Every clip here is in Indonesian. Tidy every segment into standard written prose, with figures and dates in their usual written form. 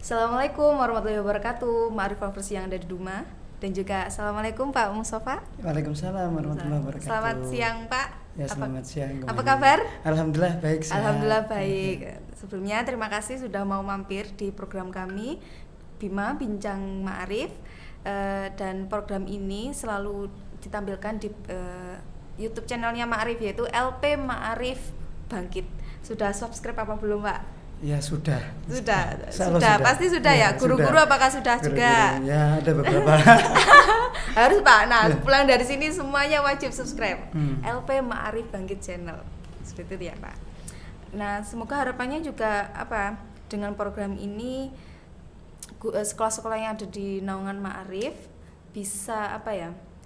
Assalamualaikum warahmatullahi wabarakatuh, Ma'arif Lovers yang ada di rumah. Dan juga Assalamualaikum Pak Mustafa. Waalaikumsalam warahmatullahi wabarakatuh. Selamat siang Pak. Ya, selamat siang. Apa kabar? Alhamdulillah baik. Alhamdulillah baik. Sebelumnya terima kasih sudah mau mampir di program kami Bima Bincang Ma'arif. Dan program ini selalu ditampilkan di YouTube channelnya Ma'arif, yaitu LP Ma'arif Bangkit. Sudah subscribe apa belum Pak? Ya sudah. Sudah, pasti sudah ya. Guru-guru apakah sudah juga? Ya, ada beberapa. Harus Pak. Nah, pulang dari sini semuanya wajib subscribe. LP Ma'arif Bangkit Channel. Seperti itu ya, Pak. Nah, semoga harapannya juga dengan program ini sekolah-sekolah yang ada di naungan Ma'arif bisa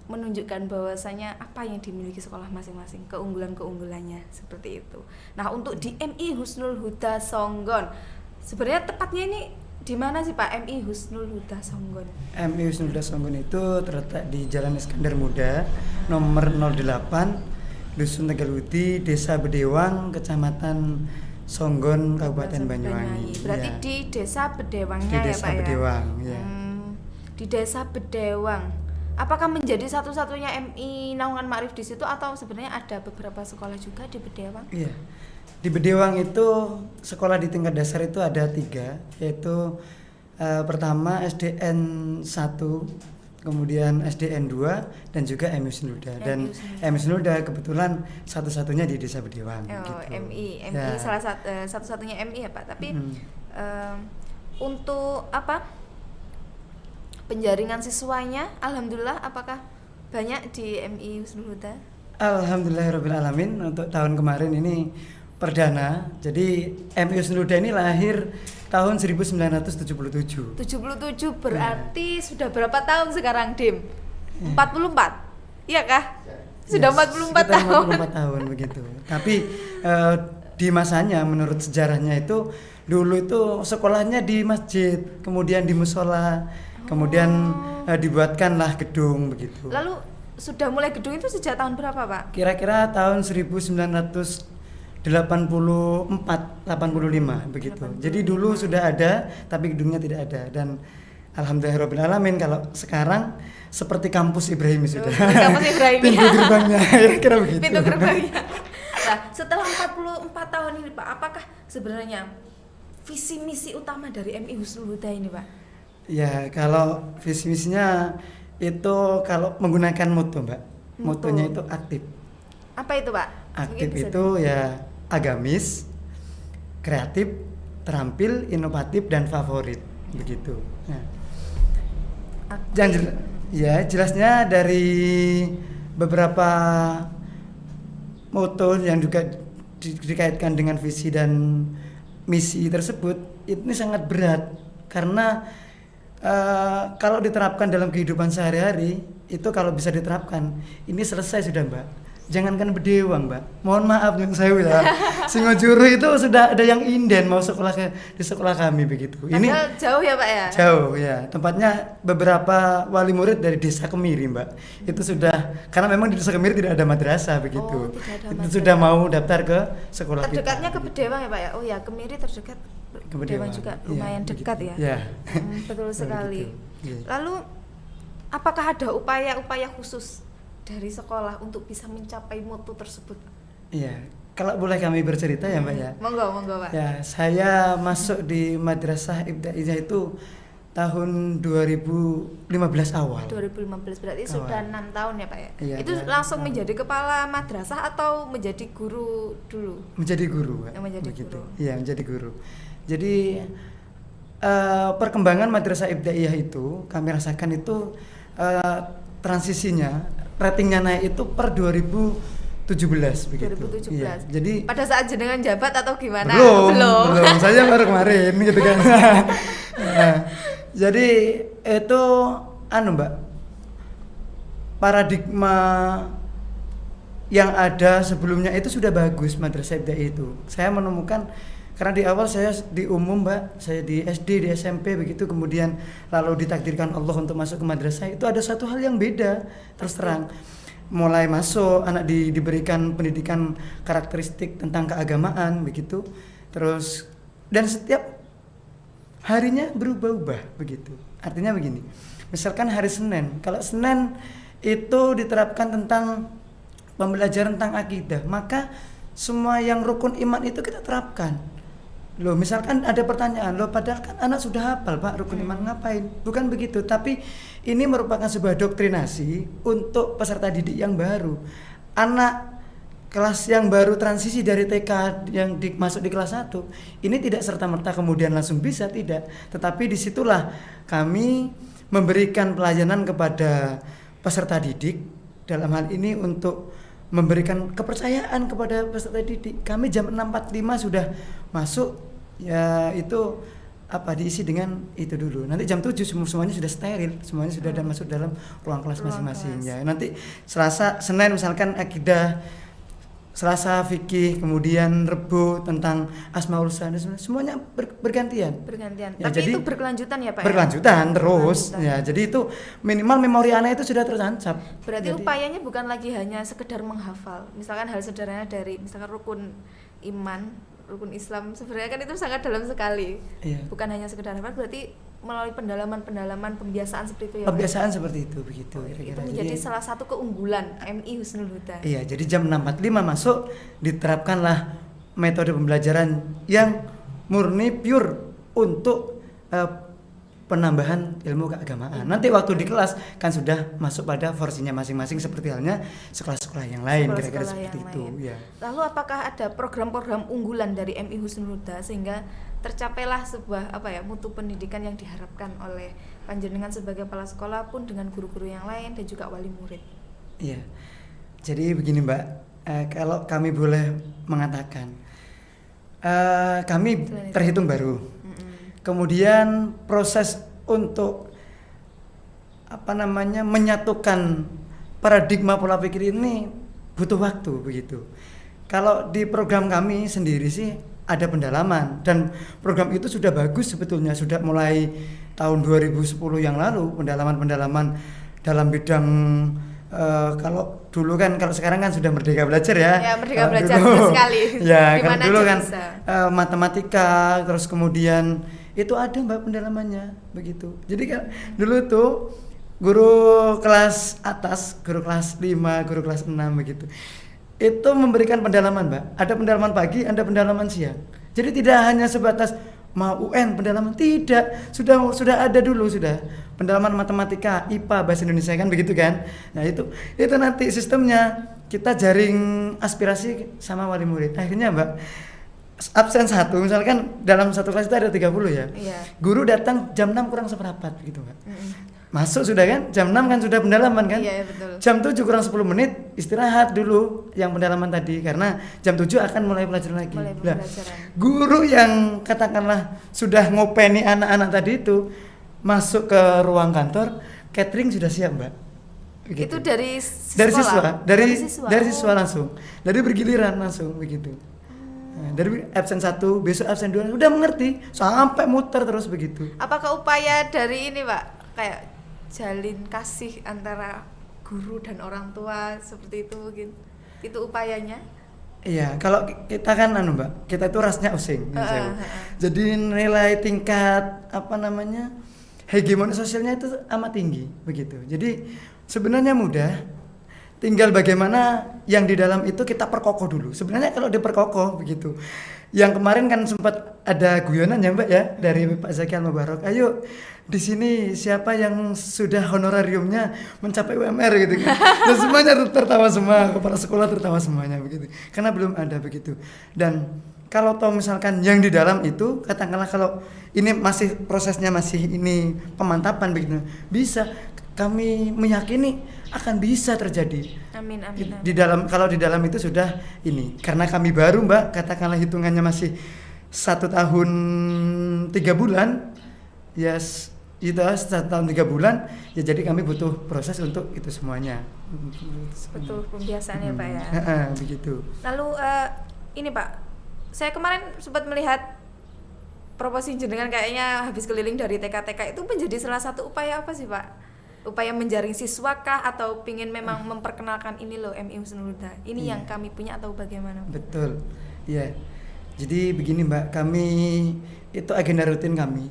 menunjukkan bahwasanya apa yang dimiliki sekolah masing-masing, keunggulan-keunggulannya seperti itu. Nah, untuk di MI Husnul Huda Songgon, sebenarnya tepatnya ini di mana sih Pak MI Husnul Huda Songgon? MI Husnul Huda Songgon itu terletak di Jalan Iskandar Muda, nomor 08, Dusun Tegaluti, Desa Bedewang, Kecamatan Songgon, Kabupaten Banyuwangi. Berarti ya. Di Desa Bedewangnya di ya Desa Pak Bedewang, ya? Ya. Di Desa Bedewang. Apakah menjadi satu-satunya MI naungan Ma'arif di situ atau sebenarnya ada beberapa sekolah juga di Bedewang? Iya. Di Bedewang itu sekolah di tingkat dasar itu ada 3, yaitu pertama SDN 1, kemudian SDN 2 dan juga MI Husnul Huda. Dan MI Husnul Huda kebetulan satu-satunya di Desa Bedewang. Oh, gitu. MI Ya. salah satu-satunya MI ya Pak. Tapi untuk penjaringan siswanya, alhamdulillah, apakah banyak di MI Husnul Huda? Alhamdulillahirrabbilalamin, untuk tahun kemarin ini perdana. Jadi MI Husnul Huda ini lahir tahun 1977. 77 berarti sudah berapa tahun sekarang, Dim? 44? Iya kah? Sudah 44 tahun. 44 tahun begitu. Tapi di masanya menurut sejarahnya itu dulu itu sekolahnya di masjid, kemudian di musola. Kemudian dibuatkanlah gedung begitu. Lalu sudah mulai gedung itu sejak tahun berapa Pak? Kira-kira tahun 1984, 85 begitu. 85. Jadi dulu sudah ada tapi gedungnya tidak ada. Dan alhamdulillahirrabbilalamin kalau sekarang seperti kampus Ibrahim sudah. Kampus Ibrahim. Pintu gerbangnya kira begitu. Pintu gerbangnya. Nah, setelah 44 tahun ini Pak, apakah sebenarnya visi misi utama dari MI Husnul Huda ini Pak? Ya, kalau visi misinya itu kalau menggunakan moto, Mbak. Motonya itu aktif. Apa itu, Pak? Aktif itu ya agamis, kreatif, terampil, inovatif dan favorit, begitu. Nah. Jelasnya dari beberapa moto yang juga dikaitkan dengan visi dan misi tersebut, ini sangat berat karena kalau diterapkan dalam kehidupan sehari-hari itu kalau bisa diterapkan ini selesai sudah Mbak. Jangankan Bedewang Mbak, mohon maaf yang saya ya. Singojuru itu sudah ada yang inden mau sekolah di sekolah kami begitu. Ini jauh ya Pak ya? Jauh ya, tempatnya beberapa wali murid dari Desa Kemiri Mbak. Itu sudah karena memang di Desa Kemiri tidak ada madrasah begitu. Itu sudah mau daftar ke sekolah terdekatnya ke Bedewang ya Pak ya? Oh ya, Kemiri terdekat. Bedewang juga lumayan dekat ya. Ya. Betul sekali. Ya. Lalu apakah ada upaya-upaya khusus dari sekolah untuk bisa mencapai mutu tersebut? Iya, kalau boleh kami bercerita ya Mbak ya. Monggo Pak. Ya, saya masuk di Madrasah Ibtidaiyah itu tahun 2015 awal. 2015 berarti Awal. sudah 6 tahun ya Pak ya? Iya, Itu udah langsung 6 tahun. menjadi kepala madrasah atau menjadi guru dulu? Menjadi guru, Pak. Yang menjadi Begitu. guru. Iya, menjadi guru. Jadi perkembangan madrasah ibtidaiyah itu kami rasakan itu transisinya ratingnya naik itu per 2017 begitu. 2017. Iya. Jadi Pada saat jenengan jabat atau gimana? belum. Saya baru kemarin gitu kan. Nah, jadi itu Mbak, paradigma yang ada sebelumnya itu sudah bagus madrasah ibtidaiyah itu. Saya menemukan karena di awal saya di umum Mbak, saya di SD, di SMP begitu, kemudian lalu ditakdirkan Allah untuk masuk ke madrasah, itu ada satu hal yang beda terus terang. Mulai masuk anak diberikan pendidikan karakteristik tentang keagamaan begitu, terus dan setiap harinya berubah-ubah begitu. Artinya begini, misalkan hari Senin, kalau Senin itu diterapkan tentang pembelajaran tentang akidah, maka semua yang rukun iman itu kita terapkan. Loh, misalkan ada pertanyaan, loh padahal kan anak sudah hafal Pak rukun iman, ngapain? Bukan begitu, tapi ini merupakan sebuah doktrinasi untuk peserta didik yang baru. Anak kelas yang baru transisi dari TK yang masuk di kelas 1, ini tidak serta-merta kemudian langsung bisa, tidak. Tetapi disitulah kami memberikan pelayanan kepada peserta didik, dalam hal ini untuk memberikan kepercayaan kepada peserta didik. Kami jam 6.45 sudah masuk, ya itu diisi dengan itu dulu. Nanti jam 7 semuanya sudah steril, semuanya sudah ada masuk dalam ruang kelas masing-masing ya. Nanti Selasa, Senin misalkan akidah, Selasa fikih, kemudian Rebo tentang Asmaul Husna, semuanya bergantian. Bergantian. Ya, Tapi jadi itu berkelanjutan ya Pak? Berkelanjutan terus. Berkelanjutan. Ya, jadi itu minimal memori anak itu sudah tertancap. Berarti Jadi, upayanya bukan lagi hanya sekedar menghafal. Misalkan hal sederhana dari misalkan rukun iman, rukun Islam, sebenarnya kan itu sangat dalam sekali. Iya. Bukan hanya sekedar hafal, berarti melalui pendalaman pembiasaan seperti itu ya. Pak? Kebiasaan seperti itu begitu Itu kira-kira. menjadi Jadi, salah satu keunggulan MI Husnul Huda. iya, jadi jam 6.45 masuk diterapkanlah metode pembelajaran yang murni pure untuk penambahan ilmu keagamaan. Nanti waktu di kelas kan sudah masuk pada porsinya masing-masing seperti halnya sekolah-sekolah yang lain, kira-kira Sekolah-sekolah seperti yang itu, lain. ya. Lalu apakah ada program-program unggulan dari MI Husnul Huda sehingga tercapailah sebuah mutu pendidikan yang diharapkan oleh panjenengan sebagai kepala sekolah pun dengan guru-guru yang lain dan juga wali murid? Iya. Jadi begini Mbak, kalau kami boleh mengatakan, kami terhitung baru. Kemudian proses untuk menyatukan paradigma pola pikir ini butuh waktu begitu. Kalau di program kami sendiri sih ada pendalaman, dan program itu sudah bagus sebetulnya, sudah mulai tahun 2010 yang lalu pendalaman-pendalaman dalam bidang kalau dulu kan, kalau sekarang kan sudah Merdeka Belajar ya. Ya, Merdeka Kalau Belajar dulu, betul sekali. Ya, kalau Dimana dulu aja kan bisa. matematika, terus kemudian itu ada Mbak pendalamannya begitu. Jadi kan dulu tuh guru kelas atas, guru kelas 5, guru kelas 6 begitu. Itu memberikan pendalaman Mbak. Ada pendalaman pagi, ada pendalaman siang. Jadi tidak hanya sebatas mau UN pendalaman, tidak. Sudah ada dulu sudah. Pendalaman matematika, IPA, bahasa Indonesia kan begitu kan. Nah, itu nanti sistemnya kita jaring aspirasi sama wali murid. Akhirnya Mbak, absen 1, misalkan dalam satu kelas itu ada 30 ya. Iya. Guru datang jam 6 kurang seperempat gitu Mbak. Masuk sudah kan, jam 6 kan sudah pendalaman kan. Iya, betul. Jam 7 kurang 10 menit istirahat dulu yang pendalaman tadi, karena jam 7 akan mulai pelajaran lagi. Mulai Nah, pembelajaran. guru yang katakanlah sudah ngopeni anak-anak tadi itu masuk ke ruang kantor, catering sudah siap Mbak. Begitu. Itu dari Dari siswa langsung. Dari bergiliran langsung begitu. Nah, dari absen 1, besok absen 2, udah mengerti sampai muter terus begitu. Apakah upaya dari ini Pak kayak jalin kasih antara guru dan orang tua seperti itu mungkin? Itu upayanya? Iya, kalau kita kan Mbak, kita itu rasnya using. Jadi nilai tingkat hegemoni sosialnya itu amat tinggi begitu. Jadi sebenarnya mudah, tinggal bagaimana yang di dalam itu kita perkokoh dulu. Sebenarnya kalau diperkokoh begitu. Yang kemarin kan sempat ada guyonan ya Mbak ya dari Pak Zaki Al-Mubarak. Ayo di sini siapa yang sudah honorariumnya mencapai UMR gitu kan. Dan semuanya tertawa semua, kepala sekolah tertawa semuanya begitu. Karena belum ada begitu. Dan kalau toh misalkan yang di dalam itu katakanlah kalau ini masih prosesnya masih ini pemantapan begitu, bisa kami meyakini akan bisa terjadi. Amin, amin, amin. Di dalam kalau di dalam itu sudah ini karena kami baru Mbak katakanlah hitungannya masih 1 tahun 3 bulan ya itu 1 tahun 3 bulan ya jadi kami butuh proses untuk itu semuanya. Betul pembiasaan ya Pak ya. Begitu. Lalu ini Pak, saya kemarin sempat melihat proposi jenengan kayaknya habis keliling dari TK-TK itu menjadi salah satu upaya apa sih Pak? Upaya menjaring siswa kah atau pingin memang memperkenalkan ini loh MI Husnul Huda. Ini yang kami punya atau bagaimana? Betul. Iya. Jadi begini Mbak, kami itu agenda rutin kami.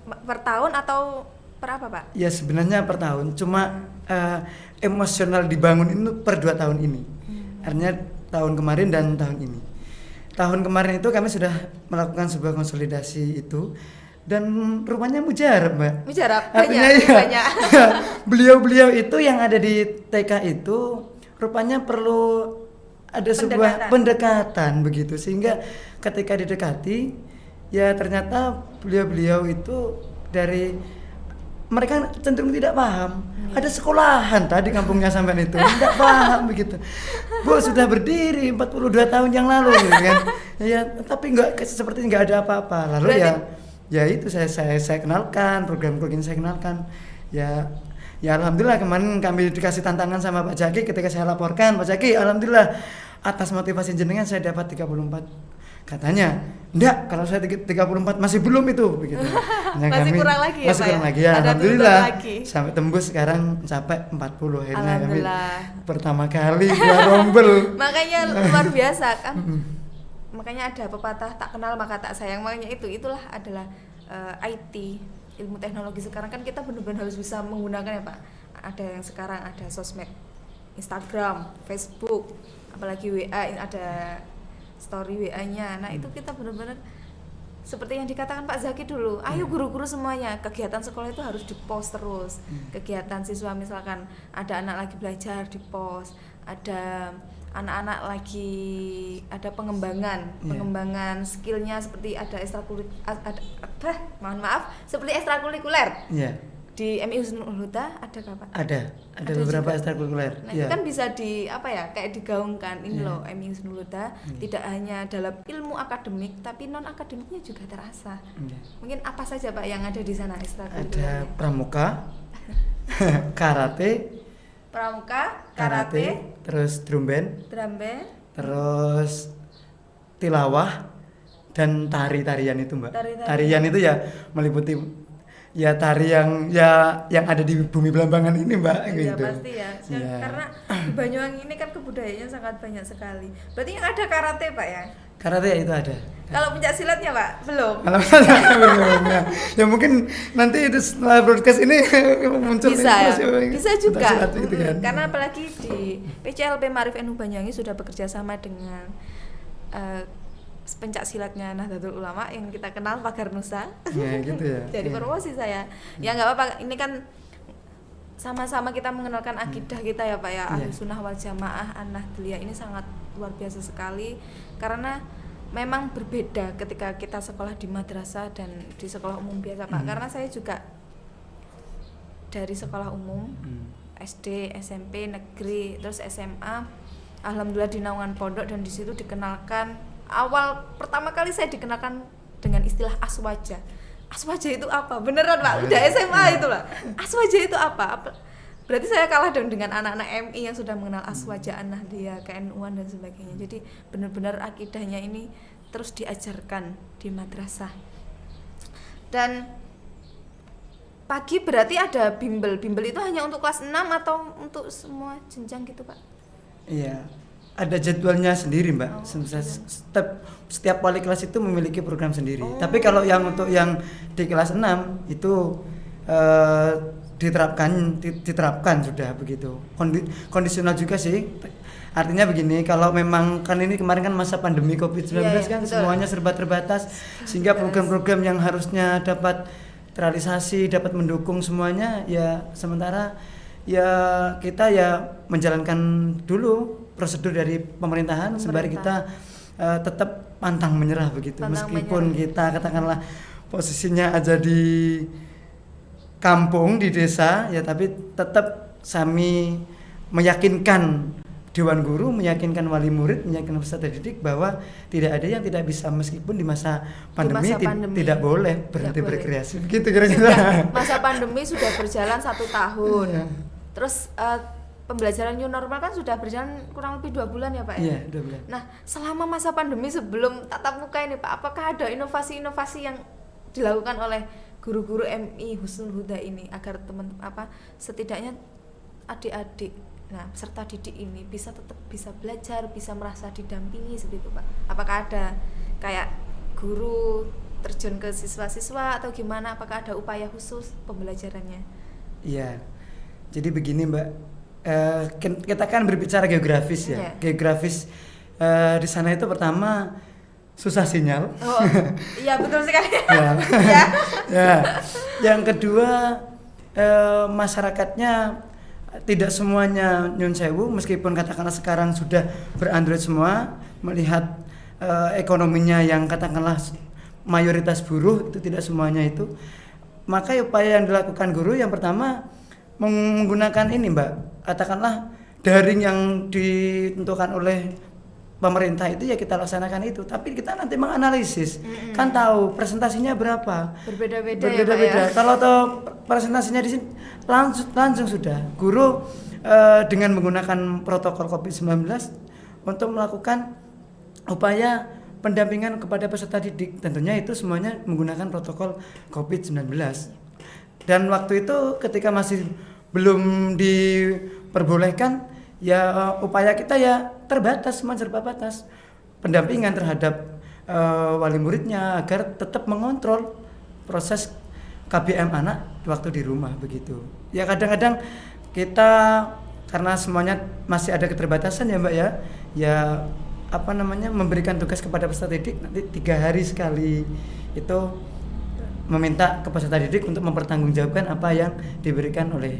Per tahun atau per apa Pak? Ya sebenarnya per tahun, cuma emosional dibangun itu per 2 tahun ini. Artinya tahun kemarin dan tahun ini. Tahun kemarin itu kami sudah melakukan sebuah konsolidasi itu dan rupanya mujarab Mbak. Mujarab Artinya banyak. Beliau-beliau itu yang ada di TK itu rupanya perlu ada sebuah pendekatan begitu sehingga ketika didekati ya ternyata beliau-beliau itu dari mereka cenderung tidak paham. Ada sekolahan tadi kampungnya sampean itu tidak paham begitu. Bu sudah berdiri 42 tahun yang lalu gitu kan. Ya tapi seperti enggak ada apa-apa. Lalu ya itu saya kenalkan, program-program saya kenalkan. Ya alhamdulillah kemarin kami dikasih tantangan sama Pak Jaki ketika saya laporkan, Pak Jaki alhamdulillah atas motivasi jenengan saya dapat 34. Katanya, enggak, kalau saya 34 masih belum itu begitu. Masih kurang lagi ya, masih Pak kurang ya? lagi ya. Ada Alhamdulillah lagi. sampai tembus sekarang sampai 40 akhirnya kami pertama kali dia rombel. Makanya luar biasa kan. Makanya ada pepatah tak kenal maka tak sayang. Makanya itulah adalah IT, ilmu teknologi sekarang kan kita benar-benar harus bisa menggunakan ya Pak. Ada yang sekarang ada sosmed, Instagram, Facebook, apalagi WA ada story WA-nya. Nah, itu kita benar-benar seperti yang dikatakan Pak Zaki dulu. Ayo guru-guru semuanya, kegiatan sekolah itu harus di-post terus. Kegiatan siswa misalkan ada anak lagi belajar di-post, ada anak-anak lagi ada pengembangan skillnya seperti ada seperti ekstrakurikuler. Di MI Husnul Huda ada kapan? Ada beberapa ekstrakurikuler. Nah, itu kan bisa kayak digaungkan ini loh MI Husnul Huda tidak hanya dalam ilmu akademik tapi non akademiknya juga terasa. Mungkin apa saja Pak yang ada di sana ekstrakurikuler? Ada pramuka, karate, terus drum band, terus tilawah dan tarian itu Mbak. Tarian itu ya meliputi ya tari yang ada di bumi Belambangan ini Mbak gitu. Ya pasti ya. Karena di Banyuwangi ini kan kebudayaannya sangat banyak sekali. Berarti yang ada karate Pak ya? Karate itu ada. Kalau pencak silatnya Pak? Belum. Kalau belum. Ya mungkin nanti itu setelah broadcast ini muncul bisa juga. Gitu kan. Karena apalagi di PCLP Ma'arif NU Banyuwangi sudah bekerja sama dengan pencak silatnya Nahdlatul Ulama yang kita kenal Pagar Nusa. Ya gitu ya. Jadi promosi saya. Ya nggak apa-apa. Ini kan sama-sama kita mengenalkan akidah kita ya Pak ya. Ahlus Sunnah wal Jamaah An-Nahdliyah ini sangat luar biasa sekali karena memang berbeda ketika kita sekolah di madrasah dan di sekolah umum biasa Pak. Karena saya juga dari sekolah umum SD, SMP, negeri, terus SMA. Alhamdulillah di naungan pondok dan di situ dikenalkan pertama kali saya dikenalkan dengan istilah aswaja. Aswaja itu apa? Beneran Pak, udah SMA itu lah. Aswaja itu apa? Berarti saya kalah dengan anak-anak MI yang sudah mengenal aswaja An-Nahdliyah, KNU-an dan sebagainya. Jadi benar-benar akidahnya ini terus diajarkan di madrasah. Dan pagi berarti ada bimbel. Bimbel itu hanya untuk kelas 6 atau untuk semua jenjang gitu Pak? Iya. Ada jadwalnya sendiri Mbak. Setiap wali kelas itu memiliki program sendiri. Tapi kalau yang untuk yang di kelas 6 itu diterapkan sudah begitu. Kondisional juga sih. Artinya begini, kalau memang kan ini kemarin kan masa pandemi Covid-19 kan betul. semuanya serba terbatas sehingga program-program yang harusnya dapat terrealisasi, dapat mendukung semuanya ya sementara ya kita ya menjalankan dulu prosedur dari pemerintahan sembari kita tetap pantang menyerah begitu. Meskipun kita katakanlah posisinya aja di kampung di desa ya tapi tetap kami meyakinkan Dewan Guru, meyakinkan wali murid, meyakinkan peserta didik bahwa tidak ada yang tidak bisa meskipun di masa pandemi, tidak boleh berhenti berkreasi begitu kira-kira. Masa pandemi sudah berjalan 1 tahun. Terus pembelajaran new normal kan sudah berjalan kurang lebih 2 bulan ya Pak ya? Iya, 2 bulan. Nah selama masa pandemi sebelum tatap muka ini Pak, apakah ada inovasi-inovasi yang dilakukan oleh guru-guru MI Husnul Huda ini agar setidaknya adik-adik peserta didik ini tetap bisa belajar, bisa merasa didampingi seperti itu Pak? Apakah ada kayak guru terjun ke siswa-siswa atau gimana? Apakah ada upaya khusus pembelajarannya? Iya, jadi begini Mbak, kita kan berbicara geografis ya. Geografis di sana itu pertama susah sinyal. Oh, iya betul sekali. Ya. Yang kedua masyarakatnya tidak semuanya nyun sewu, meskipun katakanlah sekarang sudah berandroid semua, melihat ekonominya yang katakanlah mayoritas buruh itu tidak semuanya itu, maka upaya yang dilakukan guru yang pertama menggunakan ini Mbak, katakanlah daring yang ditentukan oleh pemerintah itu ya kita laksanakan itu, tapi kita nanti menganalisis kan tahu presentasinya berapa, berbeda-beda ya. Kalau presentasinya di sini langsung sudah guru dengan menggunakan protokol COVID-19 untuk melakukan upaya pendampingan kepada peserta didik, tentunya itu semuanya menggunakan protokol COVID-19. Dan waktu itu ketika masih belum diperbolehkan ya upaya kita ya terbatas, semua serba batas. Pendampingan terhadap wali muridnya agar tetap mengontrol proses KBM anak waktu di rumah begitu. Ya kadang-kadang kita karena semuanya masih ada keterbatasan ya Mbak ya memberikan tugas kepada peserta didik nanti 3 hari sekali itu meminta ke peserta didik untuk mempertanggungjawabkan apa yang diberikan oleh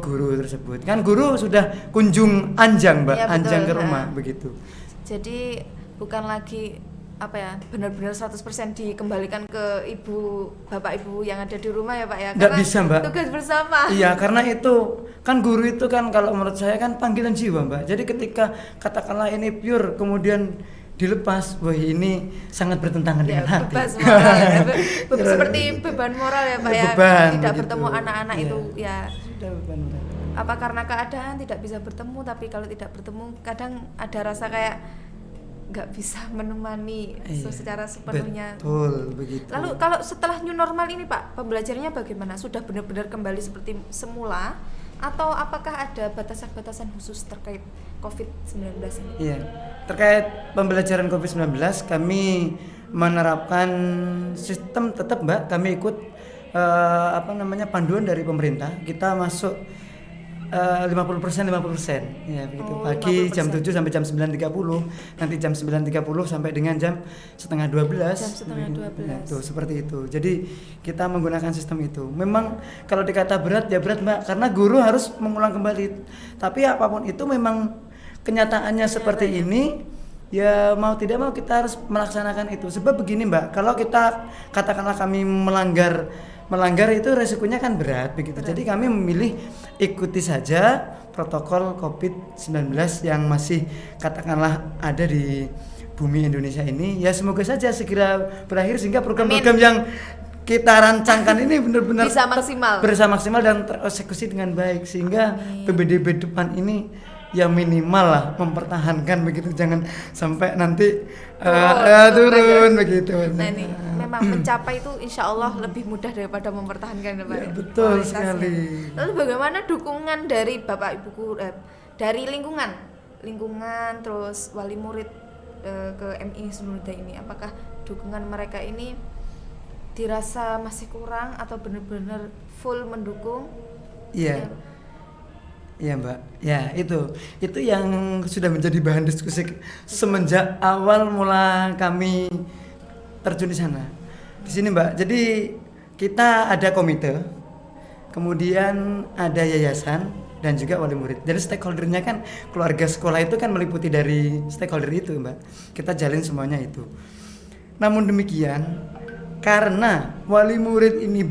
guru tersebut. Kan guru sudah kunjung anjang Mbak, ya, anjang ke rumah begitu. Jadi bukan lagi benar-benar 100% dikembalikan ke bapak ibu yang ada di rumah ya Pak ya? Nggak bisa Mbak. Tugas bersama. Iya, karena itu kan guru itu kan kalau menurut saya kan panggilan jiwa Mbak. Jadi ketika katakanlah ini pure kemudian dilepas, wah ini sangat bertentangan dengan hati. Moral, seperti beban moral ya Pak ya. Tidak bertemu anak-anak itu ya. Apa karena keadaan tidak bisa bertemu, tapi kalau tidak bertemu kadang ada rasa kayak nggak bisa menemani secara sepenuhnya. Betul begitu. Lalu kalau setelah new normal ini Pak, pembelajarannya bagaimana? Sudah benar-benar kembali seperti semula atau apakah ada batasan-batasan khusus terkait COVID-19 ini? Iya, terkait pembelajaran COVID-19 kami menerapkan sistem tetap Mbak, kami ikut panduan dari pemerintah. Kita masuk 50% ya begitu. Pagi 50%. Jam 7 sampai jam 9.30, nanti jam 9.30 sampai dengan jam setengah 12. Ya, tuh, seperti itu. Jadi kita menggunakan sistem itu. Memang kalau dikata berat ya berat Mbak, karena guru harus mengulang kembali. Tapi apapun itu memang kenyataannya seperti ini. Ya mau tidak mau kita harus melaksanakan itu. Sebab begini Mbak, kalau kita katakanlah kami melanggar itu resikonya kan berat begitu. Jadi kami memilih ikuti saja protokol COVID-19 yang masih katakanlah ada di bumi Indonesia ini. Ya semoga saja segera berakhir sehingga program-program yang kita rancangkan ini benar-benar bisa maksimal dan tereksekusi dengan baik sehingga PBDB depan ini ya minimal lah mempertahankan begitu, jangan sampai nanti turun begitu. Nah ini memang mencapai itu insya Allah lebih mudah daripada mempertahankan ya, betul sekali. Lalu bagaimana dukungan dari Bapak Ibu guru, dari lingkungan terus wali murid ke MI Husnul Huda ini? Apakah dukungan mereka ini dirasa masih kurang atau benar-benar full mendukung? Iya. Iya Mbak, ya itu yang sudah menjadi bahan diskusi semenjak awal mula kami terjun di sana. Di sini Mbak, jadi kita ada komite, kemudian ada yayasan dan juga wali murid. Jadi stakeholdernya kan keluarga sekolah itu kan meliputi dari stakeholder itu Mbak. Kita jalin semuanya itu. Namun demikian, karena wali murid ini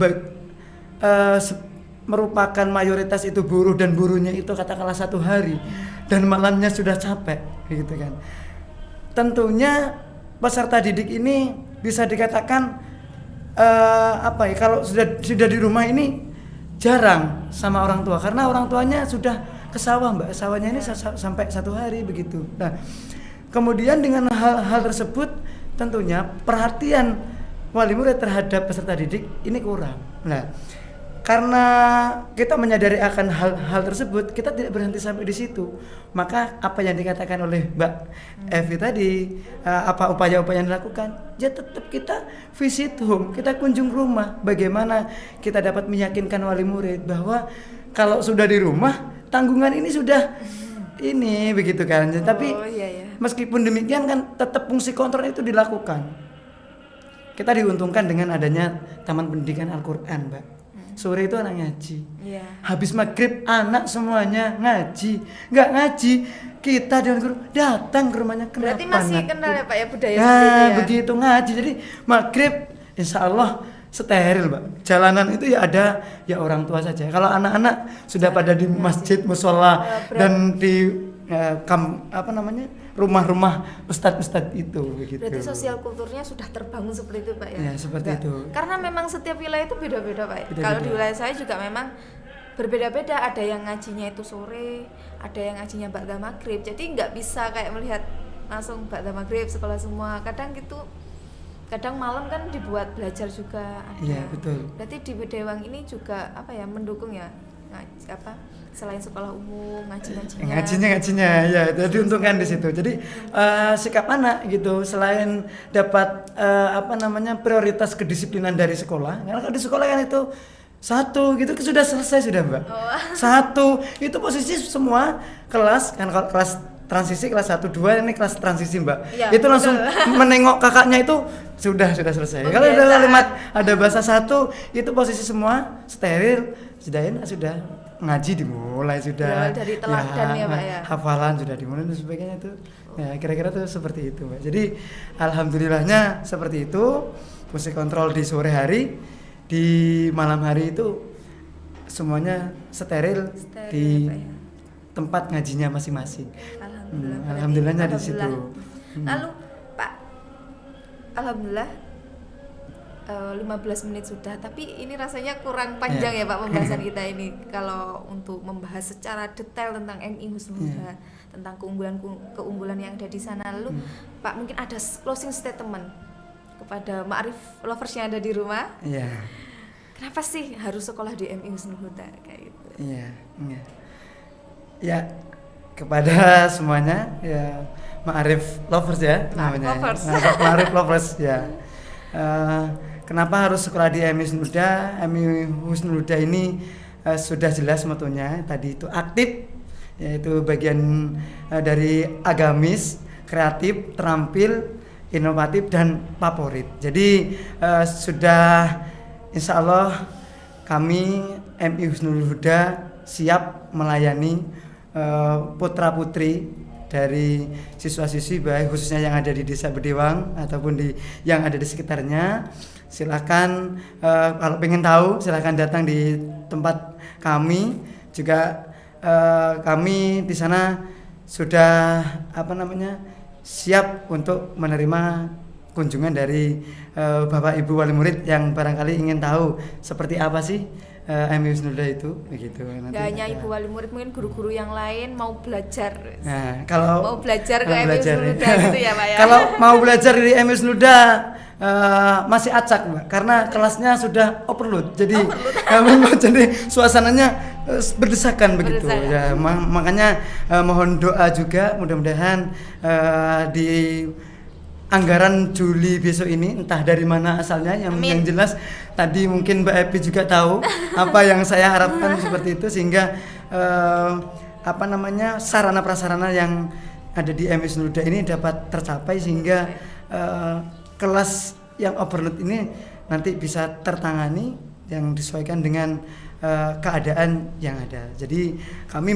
merupakan mayoritas itu buruh dan buruhnya itu katakanlah 1 hari dan malamnya sudah capek gitu kan. Tentunya peserta didik ini bisa dikatakan kalau sudah di rumah ini jarang sama orang tua karena orang tuanya sudah ke sawah Mbak. Sawahnya ini sampai 1 hari begitu. Nah, kemudian dengan hal tersebut tentunya perhatian wali murid terhadap peserta didik ini kurang. Nah, karena kita menyadari akan hal tersebut, kita tidak berhenti sampai di situ. Maka apa yang dikatakan oleh Mbak Evi tadi, apa upaya-upaya yang dilakukan, ya tetap kita visit home, kita kunjung rumah. Bagaimana kita dapat meyakinkan wali murid bahwa kalau sudah di rumah, tanggungan ini sudah ini begitu kan. Tapi meskipun demikian kan tetap fungsi kontrol itu dilakukan. Kita diuntungkan dengan adanya Taman Pendidikan Al-Qur'an, Mbak. Sore itu anak ngaji, habis maghrib anak semuanya ngaji, nggak ngaji kita dengan guru datang ke rumahnya. Kenapa? Berarti masih kenal ya Pak ya budaya seperti itu ya? Begitu ngaji, jadi maghrib insya Allah steril Mbak. Jalanan itu ya ada ya orang tua saja. Kalau anak-anak sudah pada di masjid, musola dan di rumah-rumah ustadz itu begitu. Berarti sosial kulturnya sudah terbangun seperti itu Pak ya? Ya seperti itu. Karena memang setiap wilayah itu beda-beda Pak. Kalau di wilayah saya juga memang berbeda-beda. Ada yang ngajinya itu sore, ada yang ngajinya ba'da maghrib. Jadi nggak bisa kayak melihat langsung ba'da maghrib sekolah semua. Kadang malam kan dibuat belajar juga ada. Iya betul. Berarti di Bedewang ini juga mendukung ya selain sekolah umum ngajinya ya itu diuntungkan di situ. Jadi sikap anak gitu selain dapat prioritas kedisiplinan dari sekolah, karena kalau di sekolah kan itu 1 gitu sudah selesai sudah Mbak. 1 itu posisi semua kelas kan, kalau kelas transisi kelas 1, 2 ini kelas transisi Mbak ya, itu langsung menengok kakaknya itu sudah selesai. Kalau ada kalimat ada bahasa 1 itu posisi semua steril, sudah ngaji dimulai sudah dari teladan ya Pak ya, hafalan sudah dimulai dan sebagainya itu ya kira-kira tuh seperti itu Mbak. Jadi alhamdulillahnya seperti itu, fungsi kontrol di sore hari, di malam hari itu semuanya steril di Pak, ya? tempat ngajinya masing-masing. Alhamdulillahnya di situ. Lalu Pak, alhamdulillah 15 menit sudah, tapi ini rasanya kurang panjang ya Pak pembahasan kita ini. Kalau untuk membahas secara detail tentang MI Husnul Huda, tentang keunggulan yang ada di sana. Lalu Pak mungkin ada closing statement kepada Ma'arif lovers yang ada di rumah. Kenapa sih harus sekolah di MI Husnul Huda kayak gitu? Ya kepada semuanya ya Ma'arif lovers ya namanya. Ma'arif lovers ya. Kenapa harus sekolah di MI Husnul Huda? MI Husnul Huda ini sudah jelas motonya tadi itu aktif, yaitu bagian dari agamis, kreatif, terampil, inovatif dan favorit. Jadi sudah insya Allah kami MI Husnul Huda siap melayani putra-putri dari siswa-siswi baik khususnya yang ada di Desa Bedewang ataupun yang ada di sekitarnya. Silakan kalau pengen tahu silakan datang di tempat kami. Juga kami di sana sudah siap untuk menerima kunjungan dari Bapak Ibu wali murid yang barangkali ingin tahu seperti apa sih MI Husnul Huda itu begitu. Gak hanya ibu wali murid, mungkin guru-guru yang lain mau belajar. Nah, kalau mau belajar ke MI Husnul Huda gitu ya Pak ya. Kalau mau belajar di MI Husnul Huda masih acak Mbak, karena kelasnya sudah overload. Jadi jadi suasananya berdesakan begitu. Ya, makanya mohon doa juga mudah-mudahan di anggaran Juli besok ini, entah dari mana asalnya, yang jelas tadi mungkin Mbak Epi juga tahu apa yang saya harapkan seperti itu, sehingga sarana prasarana yang ada di MIS Nurhuda ini dapat tercapai, sehingga kelas yang overload ini nanti bisa tertangani yang disesuaikan dengan keadaan yang ada. Jadi kami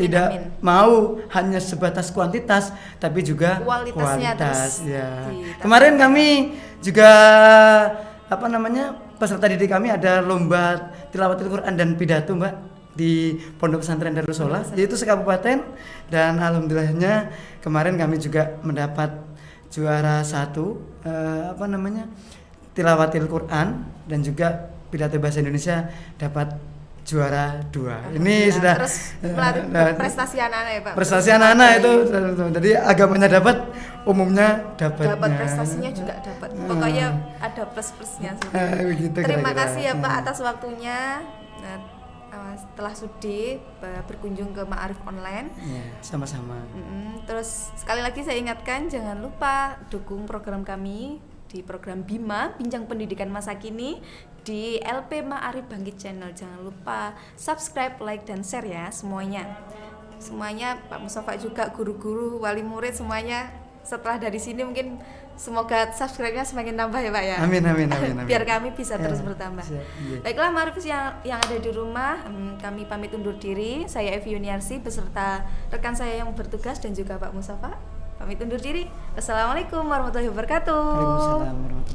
tidak mau hanya sebatas kuantitas, tapi juga kualitas. Ya. Kemarin kami juga peserta didik kami ada lomba tilawatil Quran dan pidato, Mbak, di Pondok Pesantren Darussalam, yaitu sekabupaten, dan alhamdulillahnya kemarin kami juga mendapat juara 1 tilawatil Quran, dan juga pidato bahasa Indonesia dapat juara 2. Ini sudah terus prestasi anak-anak ya Pak. Prestasi anak-anak itu, jadi agamanya dapat, umumnya dapat prestasinya juga dapat. Pokoknya ada plus-plusnya. Terima kasih ya Pak atas waktunya. Setelah sudi berkunjung ke Ma'arif Online. Ya, sama-sama. Terus sekali lagi saya ingatkan, jangan lupa dukung program kami di program Bima, Bincang Pendidikan Masa Kini, di LP Ma'arif Bangkit Channel. Jangan lupa subscribe, like, dan share ya semuanya. Semuanya, Pak Mustafa juga, guru-guru, wali murid, semuanya setelah dari sini mungkin semoga subscribe-nya semakin nambah ya Pak ya. Amin. Biar kami bisa terus bertambah. Baiklah Ma'arif yang ada di rumah, kami pamit undur diri. Saya Evi Yuniarsi beserta rekan saya yang bertugas dan juga Pak Mustafa pamit undur diri. Wassalamualaikum warahmatullahi wabarakatuh. Waalaikumsalam warahmatullahi wabarakatuh.